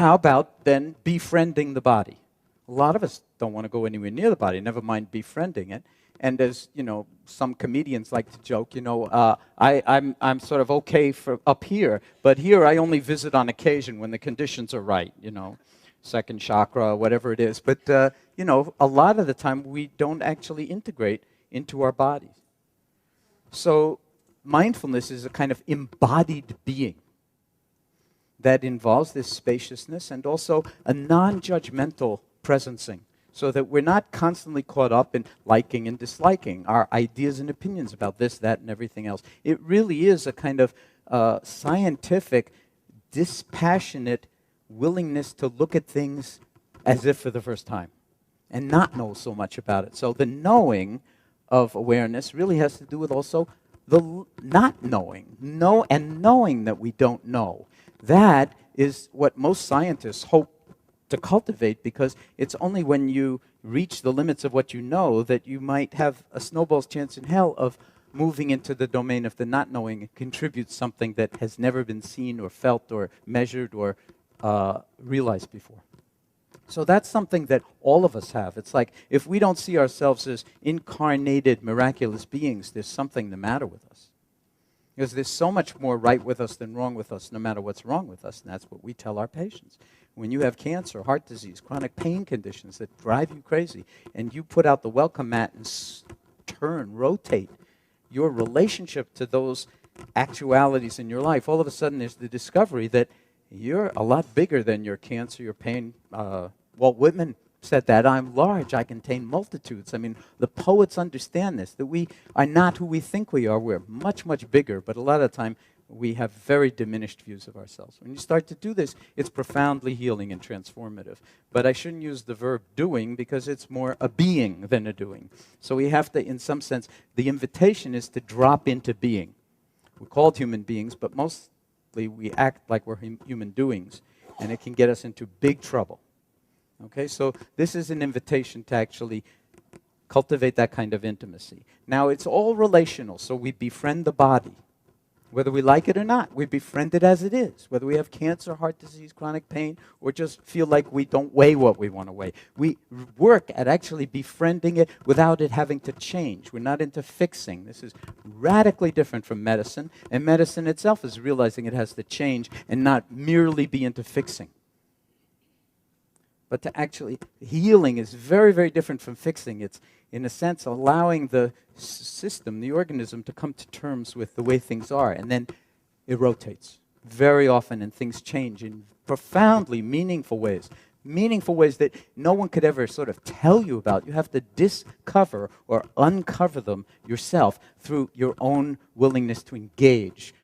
how about then befriending the body? A lot of us don't want to go anywhere near the body, never mind befriending it. And as, some comedians like to joke, I'm sort of okay for up here, but here I only visit on occasion when the conditions are right, second chakra, whatever it is. But, a lot of the time we don't actually integrate into our bodies. So mindfulness is a kind of embodied being that involves this spaciousness and also a non-judgmental presencing, so that we're not constantly caught up in liking and disliking our ideas and opinions about this, that, and everything else. It really is a kind of scientific, dispassionate willingness to look at things as if for the first time and not know so much about it. So the knowing of awareness really has to do with also the not knowing, knowing that we don't know. That is what most scientists hope to cultivate, because it's only when you reach the limits of what you know that you might have a snowball's chance in hell of moving into the domain of the not knowing and contribute something that has never been seen or felt or measured or realized before. So that's something that all of us have. It's like if we don't see ourselves as incarnated, miraculous beings, there's something the matter with us. Because there's so much more right with us than wrong with us, no matter what's wrong with us, and that's what we tell our patients. When you have cancer, heart disease, chronic pain conditions that drive you crazy, and you put out the welcome mat and rotate your relationship to those actualities in your life, all of a sudden there's the discovery that you're a lot bigger than your cancer, your pain. Walt Whitman said that, "I'm large, I contain multitudes." I mean, the poets understand this, that we are not who we think we are. We're much, much bigger, but a lot of the time we have very diminished views of ourselves. When you start to do this, it's profoundly healing and transformative. But I shouldn't use the verb doing, because it's more a being than a doing. So we have to, in some sense, the invitation is to drop into being. We're called human beings, but mostly we act like we're human doings, and it can get us into big trouble. Okay, so this is an invitation to actually cultivate that kind of intimacy. Now, it's all relational, so we befriend the body. Whether we like it or not, we befriend it as it is. Whether we have cancer, heart disease, chronic pain, or just feel like we don't weigh what we want to weigh. We work at actually befriending it without it having to change. We're not into fixing. This is radically different from medicine, and medicine itself is realizing it has to change and not merely be into fixing. But to actually, healing is very, very different from fixing. It's, in a sense, allowing the system, the organism, to come to terms with the way things are. And then it rotates very often, and things change in profoundly meaningful ways. Meaningful ways that no one could ever sort of tell you about. You have to discover or uncover them yourself through your own willingness to engage